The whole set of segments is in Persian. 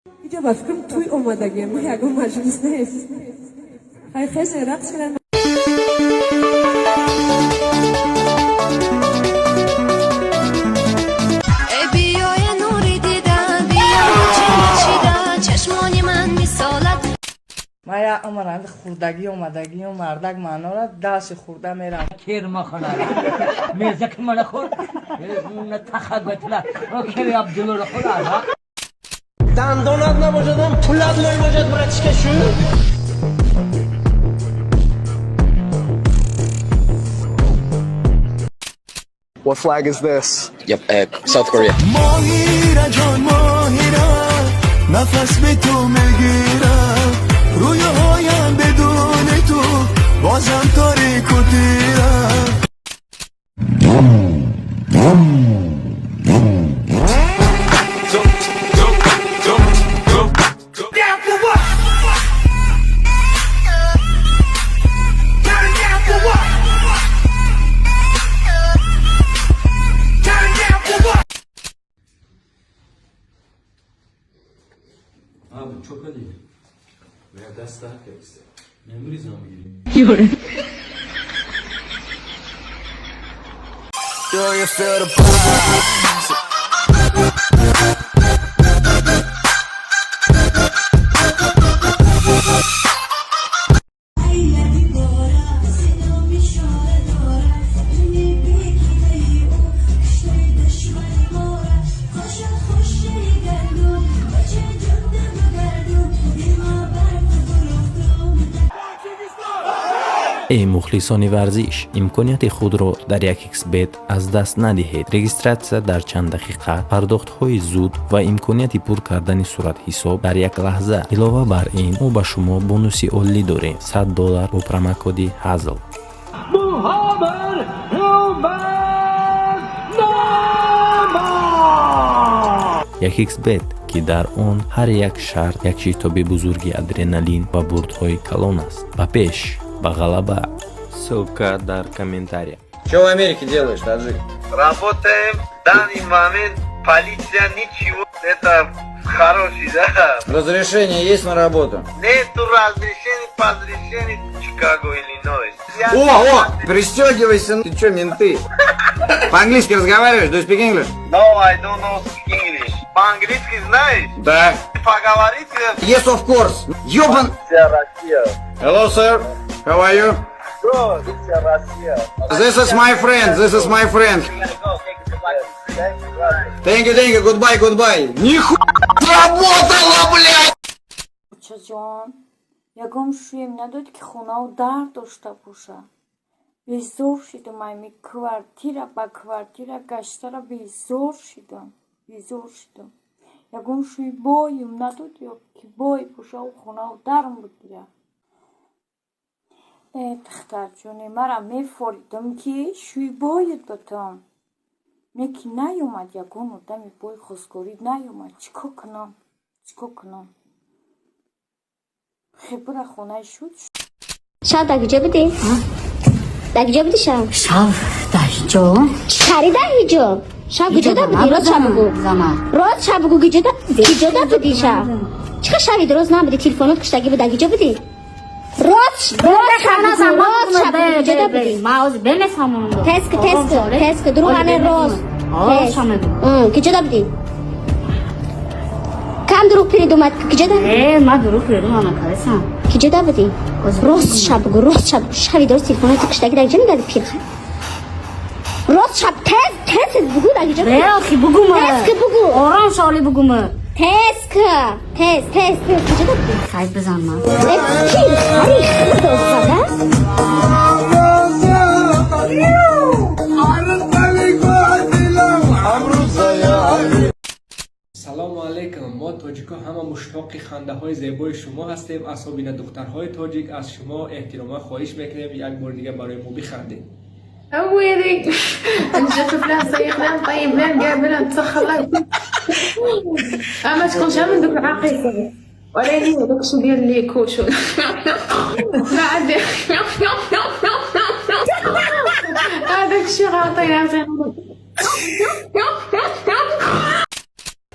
اینجا با فکرم توی اومدگی ما یکم مجلس نیست. خیلی رقص کنن. ما یا عمرند خوردگی اومدگی و مردک معنا را دست خورده میرم کرما خنال میزک من خورد نتخد بتلا اوکی عبدالله خود آلا دندانات نباشدم پولت نباشد برای چی کشو What flag is this? Yep, South Korea. ماهیرا جان ماهیرا نفس به تو میگیرم روی هایم بدون تو بازم تاریک و دیرم Abi çok hadi. Veya ders daha kevse. Memur izamı gibi. Yürü. Do you feel the vibes? ای مخلصان ورزش، امکانیت خود را در یک ایکس بیت از دست ندهید. رجیستراسیون در چند دقیقه، پرداخت های زود و امکانیت پر کردن صورت حساب در یک لحظه. علاوه بر این، ما به شما بونوسی عالی داریم. $100 با پرومو کد هازل. یک ایکس بیت که در آن هر یک شرط یک شتاب بزرگی ادرنالین و بردهای کلان است. با پیش با غلبه. ссылка در комментариях. Что в Америке делаешь, таджик? Работаем. В данный момент полиция ничего. Это хороший, да? Разрешение есть на работу? Нету разрешений, Чикаго, Иллинойс. О, пристегивайся. Ты что, менты? По-английски разговариваешь? Do you speak English? No, I don't know speak English. По-английски знаешь? Да. Поговорить? Yes, of course. Ёбан. Россия. Hello, sir. How are you? Bro, it's Россия. This is my friend. This is my friend. Thank you. Goodbye. Нихуя сработало, блядь! جان یکم شویم نداد که خونه و در داشته باشه. بیزور شدم ایمی کوارتیره با کوارتیره گشته را بیزور شدم. یکم شوی بایم نداد یا که بای باشه و خونه و درم بگیره. دختر جانی مرا میفوریدم که شوی باید بتم. میکی نیومد یکم و دمی بای خسکاری نیومد. چیکار کنم؟ خیلی برای خونه شد. شب در کجا بودی؟ در کجا بودی شب؟ شب در هیجا؟ چری در هیجا؟ شب کجا در بودی؟ راست شب بگو. راست شب بگو کجا در بودی شب؟ چه شبی درست نبودی؟ تلفنات کشتگی بود در کجا بودی؟ راست شب کجا در بودی؟ معاذ بنفهمم. تسک دروغانه راست. کجا در بودی؟ کم دروغ پرید اومد کجا در؟ ما دروغ پریدم اما کارسم. کجا در بودی؟ راست شب بگو شبی درست تلفنات کشتگی در کجا میدادی پیر؟ راست شب تسک بگو در کجا بودی؟ آخی بگو آرام شالی بگو تسک کجا در بودی؟ خیلی بزن من خیلی داستانه؟ سلام علیکم. ما تاجیکا همه مشتاق خنده های زیبای شما هستیم. اصابین دخترهای تاجیک از شما احترام خواهش میکنیم یک بار دیگه برای ما بخندید. أولي نشوف فلان سيخدم طيب لين قابلها تسخلك ما تكونش من دوك العقيقة ولا هي دوك شو ديال لي كوشو بعد هذاك الشيء غاطي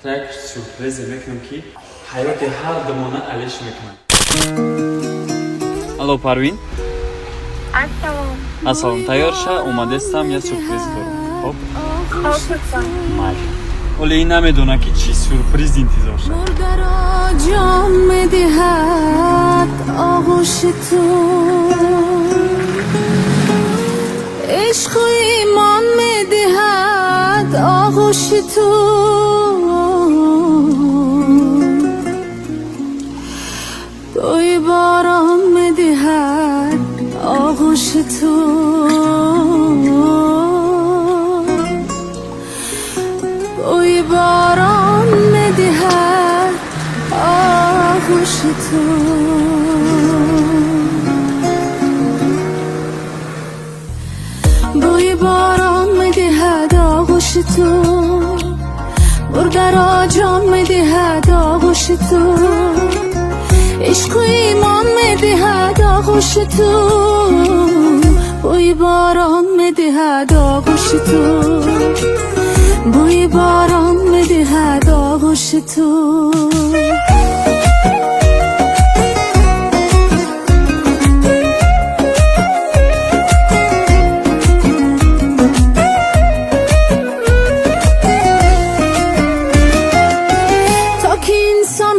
Tak sürpriz yemek ki ҳаёти ҳар дамона алиш мекунад. Алло, Парвин. Ассалом. Тайёр ша, омадестам, я сюрприз дорам. Хоп. Майли. Оли ин намедона ки чӣ сюрприз интизор шад. جام می‌دهد آغوش تو عشق و ایمان می‌دهد آغوش تو بوی باران می‌دهد آغوش تو بوی باران می‌دهد آغوش تو بوی باران می‌دهد آغوش تو برگرا جان می‌دهد آغوش تو عشق و ایمان می‌دهد آغوش تو بوی باران می‌دهد آغوش تو بوی باران می‌دهد آغوش تو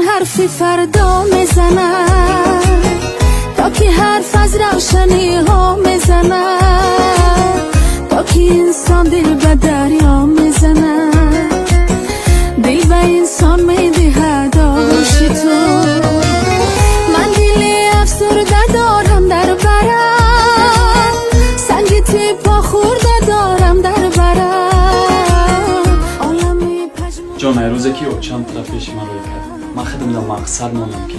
حرفی فردا میزند تا که حرف از روشنی ها میزند تا که انسان دل به دریا میزند دل به انسان میدهد آغوش تو من دل افسرده دارم در برم سنگ توی پا خورده دارم در برم عالمی پژمرده جان روزه که چند تا پیش من روی کرد من خودم مقصد مانم که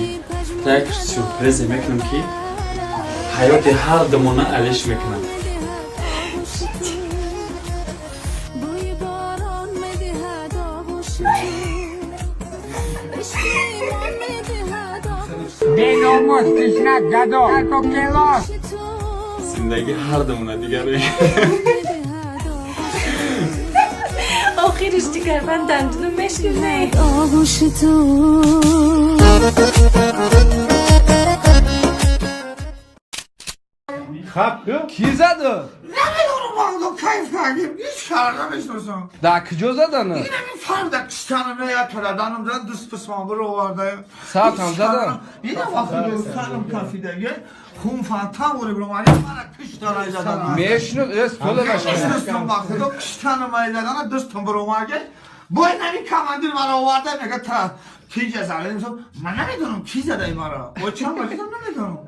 یک سورپریز میکنم که حیات هر دمانه علیش میکنم. بیناموز کشنت گدا تو کلاس زندگی هر دمانه دیگره. آخرش دیگر من دندونم مشکل آغوش تو خب کی زده؟ نمیدونم والا کیف کردیم هیچ کار نمیشناسم. در کجا زدنه؟ این فرد کشتنم نیاد پدرانم زد دوست پسمان برو آورده ساعت هم زدن؟ این وقتی دوستانم کافی دیگه خون فانتان بوری برو مانی من کشتنم زدن میشنو است کلا میشنستم وقتی دو کشتنم زدن دوستم برو ماگه باید نمی کماندیر مرا آورده میگه تا کی جزاله میشم من نمیدونم کی زده این مرا و چند باشیدم نمیدونم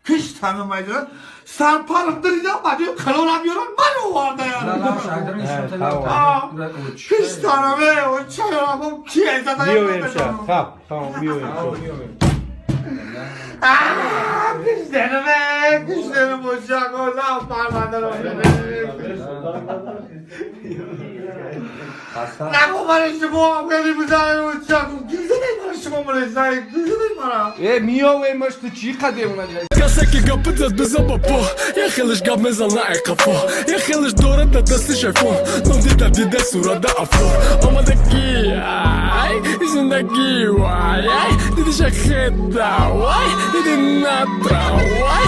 کشتنم زدن سرپارم دریدم بعدی کلونم بیارم من آورده کشتنم و چرا کی زده بیو امشب خب بیو امشب کشتنم باشم نه پرونده رو نگو من شما خیلی بزنم و چاکو گیزه من شما مرزایی گیزه مرا میاوی مشت چی قدیم اومده Касаки гапыцас без обопо Я хелыш гап мезал на экапо Я хелыш дора да дастыш айфон Но дида диде сурада афо Омадаки ай Изундаки вай Диди шахеда вай Диди натра вай